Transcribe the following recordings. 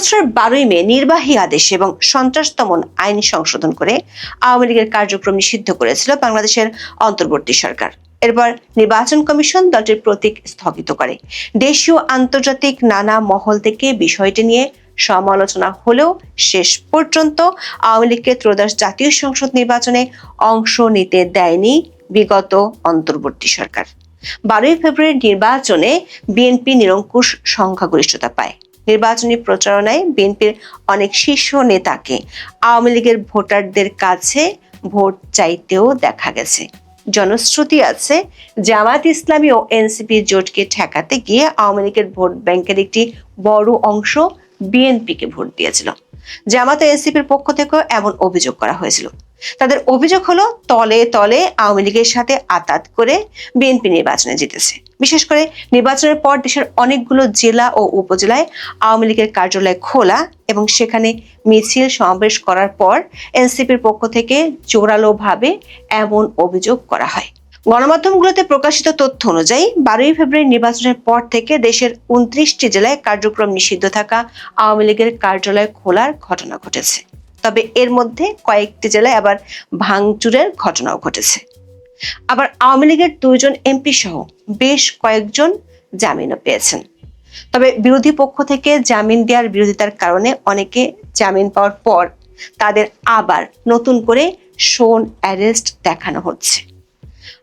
বছরের 12ই মে নির্বাহী আদেশ এবং সন্ত্রাস দমন আইন সংশোধন করে আওয়ামী লীগের কার্যক্রম নিষিদ্ধ করেছিল বাংলাদেশের অন্তর্বর্তী সরকার। এরপর নির্বাচন কমিশন দলটির প্রতীক স্থগিত করে। দেশীয় আন্তর্জাতিক নানা মহল থেকে বিষয়টি নিয়ে সমালোচনা হলেও শেষ পর্যন্ত আওয়ামী লীগকে ত্রয়োদশ জাতীয় সংসদ নির্বাচনে অংশ নিতে দেয়নি বিগত অন্তর্বর্তী সরকার। 12ই ফেব্রুয়ারি নির্বাচনে বিএনপি নিরঙ্কুশ সংখ্যাগরিষ্ঠতা পায়। নির্বাচনী প্রচারণায় বিএনপির অনেক শীর্ষ নেতাকে আওয়ামী লীগের ভোটারদের কাছে ভোট চাইতেও দেখা গেছে। জনশ্রুতি আছে, জামাত ইসলামী ও এনসিপি জোটকে ঠেকাতে গিয়ে আওয়ামী লীগের ভোট ব্যাংকের একটি বড় অংশ বিএনপিকে ভোট দিয়েছিল। জামাত ও এনসিপির পক্ষ থেকেও এমন অভিযোগ করা হয়েছিল। তাদের অভিযোগ হলো তলে তলে আওয়ামী লীগের সাথে আতাত করে বিএনপি নির্বাচনে জিতেছে। বিশেষ করে নির্বাচনের পর দেশের অনেকগুলো জেলা ও উপজেলায় আওয়ামী লীগের কার্যালয় খোলা এবং সেখানে মিছিল সমাবেশ করার পর এনসিপির পক্ষ থেকে জোরালোভাবে এমন অভিযোগ করা হয়। গণমাধ্যমগুলোতে প্রকাশিত তথ্য অনুযায়ী 12ই ফেব্রুয়ারি নির্বাচনের পর থেকে দেশের 29টি জেলায় কার্যক্রম নিষিদ্ধ থাকা আওয়ামী লীগের কার্যালয় খোলার ঘটনা ঘটেছে। তবে এর মধ্যে কয়েকটি জেলায় আবার ভাঙচুরের ঘটনাও ঘটেছে। আবার আওয়ামী লীগের 2 জন এমপি সহ বেশ কয়েকজন জামিনও পেয়েছেন। তবে বিরোধী পক্ষ থেকে জামিন দেওয়ার বিরোধিতার কারণে অনেকে জামিন পাওয়ার পর তাদের আবার নতুন করে শোন অ্যারেস্ট দেখানো হচ্ছে।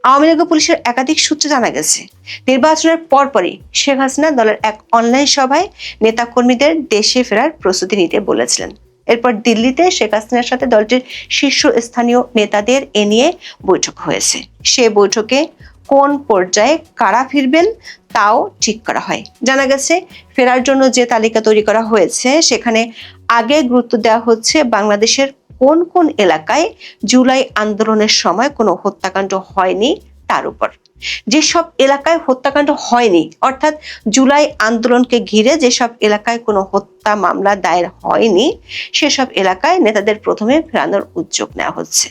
আওয়ামী লীগ ও পুলিশের একাধিক সূত্রে জানা গেছে, নির্বাচনের পরপরই শেখ হাসিনা দলের এক অনলাইন সভায় নেতাকর্মীদের দেশে ফেরার প্রস্তুতি নিতে বলেছিলেন। এরপর দিল্লিতে শেখ হাসিনার সাথে দলটির শীর্ষস্থানীয় নেতাদের এ নিয়ে বৈঠক হয়েছে। সে বৈঠকে কোন পর্যায়ে কারা ফিরবেন তাও ঠিক করা হয়। জানা গেছে, ফেরার জন্য যে তালিকা তৈরি করা হয়েছে সেখানে আগে গুরুত্ব দেওয়া হচ্ছে বাংলাদেশের কোন কোন এলাকায় জুলাই আন্দোলনের সময় কোনো হত্যাকাণ্ড হয়নি তার উপর। যেসব এলাকায় হত্যাকাণ্ড হয়নি, অর্থাৎ জুলাই আন্দোলনকে ঘিরে যেসব এলাকায় কোনো হত্যা মামলা দায়ের হয়নি, সেসব এলাকায় নেতাদের প্রথমে ফেরানোর উদ্যোগ নেওয়া হচ্ছে।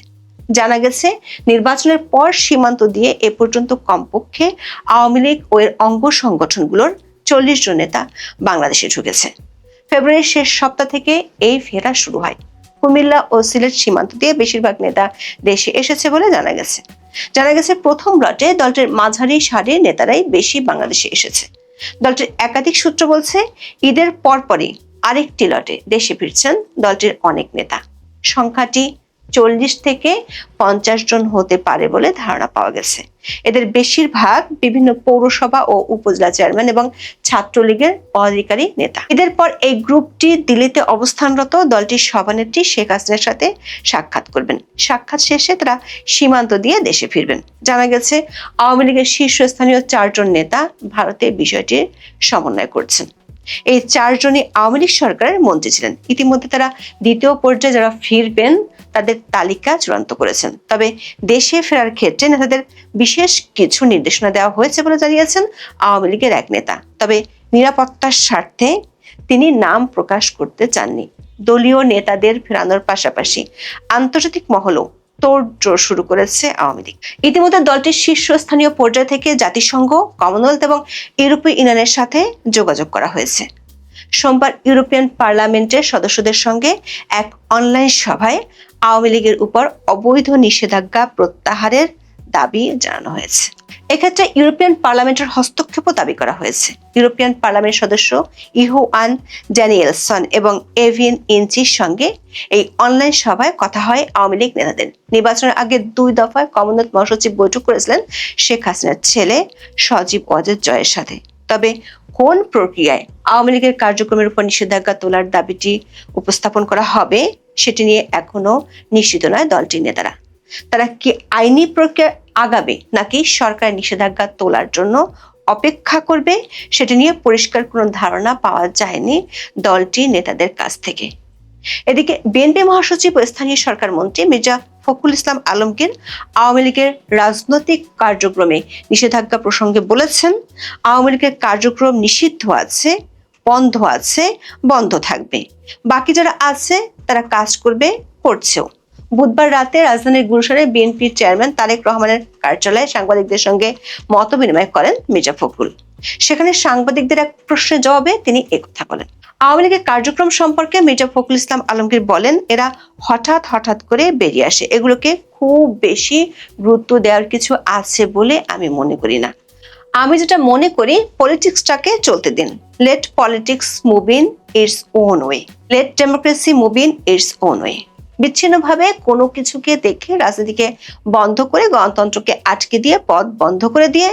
জানা গেছে, নির্বাচনের পর সীমান্ত দিয়ে এ পর্যন্ত কমপক্ষে আওয়ামী লীগ ও এর অঙ্গ সংগঠনগুলোর 40 জন নেতা বাংলাদেশে ঢুকেছে। ফেব্রুয়ারির শেষ সপ্তাহ থেকে এই ফেরা শুরু হয়। কুমিল্লা ও সিলেট সীমান্ত দিয়ে বেশিরভাগ নেতা দেশে এসেছে বলে জানা গেছে প্রথম লটে দলটির মাঝারি সারির নেতারাই বেশি বাংলাদেশে এসেছে। দলটির একাধিক সূত্র বলছে, ঈদের পরপরই আরেকটি লটে দেশে ফিরছেন দলটির অনেক নেতা। সংখ্যাটি 40 থেকে 50 জন হতে পারে বলে ধারণা পাওয়া গেছে। এদের বেশিরভাগ বিভিন্ন পৌরসভা ও উপজেলা চেয়ারম্যান এবং ছাত্রলীগের পদাধিকারী নেতা। এদের পর এই গ্রুপটি দিল্লিতে অবস্থানরত দলটির সভানেত্রী শেখ হাসিনার সাথে সাক্ষাৎ করবেন। সাক্ষাৎ শেষে তারা সীমান্ত দিয়ে দেশে ফিরবেন। জানা গেছে, আওয়ামী লীগের শীর্ষস্থানীয় 4 জন নেতা ভারতে বিষয়টির সমন্বয় করছেন। এই 4 জনই আওয়ামী লীগ সরকারের মন্ত্রী ছিলেন। ইতিমধ্যে তারা দ্বিতীয় পর্যায়ে যারা ফিরবেন তাদের তালিকা চূড়ান্ত করেছেন। তবে দেশে ফেরার ক্ষেত্রে নেতাদের বিশেষ কিছু নির্দেশনা দেওয়া হয়েছে বলে জানিয়েছেন আওয়ামী লীগের এক নেতা। তবে নিরাপত্তার স্বার্থে তিনি নাম প্রকাশ করতে চাননি। দলীয় নেতাদের ফেরানোর পাশাপাশি আন্তর্জাতিক মহলেও তোড়জোড় শুরু করেছে আওয়ামী লীগ। ইতিমধ্যে দলটির শীর্ষস্থানীয় পর্যায় থেকে জাতিসংঘ, কমনওয়েলথ এবং ইউরোপীয় ইউনিয়নের সাথে যোগাযোগ করা হয়েছে। সোমবার ইউরোপিয়ান পার্লামেন্টের সদস্যদের সঙ্গে এক অনলাইন সভায় আওয়ামী লীগের উপর অবৈধ নিষেধাজ্ঞা প্রত্যাহারের দাবি জানানো হয়েছে। এক্ষেত্রে ইউরোপিয়ান পার্লামেন্টের হস্তক্ষেপও দাবি করা হয়েছে। ইউরোপিয়ান পার্লামেন্ট সদস্য ইয়োহান ড্যানিয়েলসন এবং এভিন ইঞ্চির সঙ্গে এই অনলাইন সভায় কথা হয় আওয়ামী লীগ নেতাদের। নির্বাচনের আগে 2 দফায় কমনওয়েলথ মহাসচিব বৈঠক করেছিলেন শেখ হাসিনার ছেলে সজীব ওয়াজেদ জয়ের সাথে। তবে কোন প্রক্রিয়ায় আওয়ামী লীগের কার্যক্রমের উপর নিষেধাজ্ঞা তোলার দাবিটি উপস্থাপন করা হবে সেটি নিয়ে এখনো নিশ্চিত নয় দলটির নেতারা। তারা কি আইনি প্রক্রিয়া আগাবে নাকি সরকার নিষেধাজ্ঞা তোলার জন্য অপেক্ষা করবে সেটি নিয়ে পরিষ্কার কোনো ধারণা পাওয়া যায়নি দলটির নেতাদের কাছ থেকে। এদিকে বিএনপি মহাসচিব ও স্থানীয় সরকার মন্ত্রী মির্জা ফখরুল ইসলাম আলমগীর আওয়ামী লীগের রাজনৈতিক কার্যক্রমে নিষেধাজ্ঞা প্রসঙ্গে বলেছেন, আওয়ামী লীগের কার্যক্রম নিষিদ্ধ আছে, বন্ধ থাকবে। বাকি যারা আছে তারা কাজ করবে, করছেও। বুধবার রাতে রাজধানীর গুলশানে বিএনপির চেয়ারম্যান তারেক রহমানের কার্যালয়ে সাংবাদিকদের সঙ্গে মতবিনিময় করেন মির্জা ফখরুল। সেখানে সাংবাদিকদের এক প্রশ্নের জবাবে তিনি একথা বলেন। আওয়ামী লীগের কার্যক্রম সম্পর্কে মির্জা ফখরুল ইসলাম আলমগীর বলেন, এরা হঠাৎ করে বেরিয়ে আসে, এগুলোকে খুব বেশি গুরুত্ব দেওয়ার কিছু আছে বলে আমি মনে করি না। আমি যেটা মনে করি, পলিটিক্সটাকে চলতে দিন। Let politics move in its own way, let democracy move in its own way. বিচ্ছিন্নভাবে কোনো কিছুকে দেখে রাজনীতিকে বন্ধ করে, গণতন্ত্রকে আটকে দিয়ে, পথ বন্ধ করে দিয়ে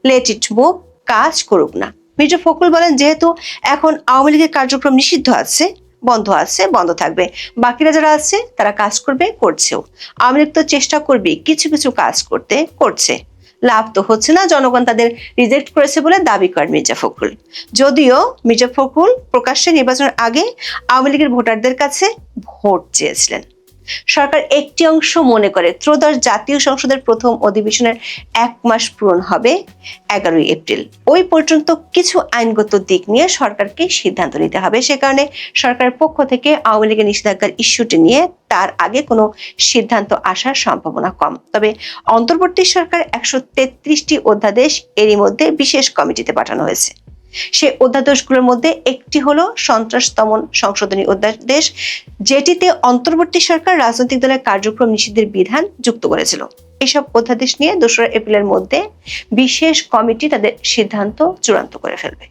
লেট ইট মুভ, কাজ করুক না। মির্জা ফখরুল বলেন, যেহেতু এখন আওয়ামী লীগের কার্যক্রম নিষিদ্ধ আছে, বন্ধ থাকবে, বাকিরা যারা আছে তারা কাজ করবে, করছেও। আওয়ামী লীগ তো চেষ্টা করবে কিছু কাজ করছে, লাভ তো হচ্ছে না, জনগণ তাদের রিজেক্ট করেছে বলে দাবি করেন মির্জা ফখরুল। যদিও মির্জা ফখরুল প্রকাশ্যে নির্বাচনের আগে আওয়ামী লীগের ভোটারদের কাছে ভোট চেয়েছিলেন। সরকার একটি অংশ মনে করে ত্রয়োদশ জাতীয় সংসদের প্রথম অধিবেশনের 1 মাস পূরণ হবে 11 এপ্রিল। ওই পর্যন্ত কিছু আইনগত দিক নিয়ে সরকারকে সিদ্ধান্ত নিতে হবে। সে কারণে সরকারের পক্ষ থেকে আওয়ামী লীগের নিষেধাজ্ঞার ইস্যুটি নিয়ে তার আগে কোনো সিদ্ধান্ত আসার সম্ভাবনা কম। তবে অন্তর্বর্তী সরকার 133টি অধ্যাদেশ এরই মধ্যে বিশেষ কমিটিতে পাঠানো হয়েছে। সেই অধ্যাদেশগুলোর মধ্যে একটি হলো সন্ত্রাস দমন সংশোধনী অধ্যাদেশ, যেটিতে অন্তর্বর্তী সরকার রাজনৈতিক দলের কার্যক্রম নিষিদ্ধের বিধান যুক্ত করেছিল। এসব অধ্যাদেশ নিয়ে 2 এপ্রিলের মধ্যে বিশেষ কমিটি তাদের সিদ্ধান্ত চূড়ান্ত করে ফেলবে।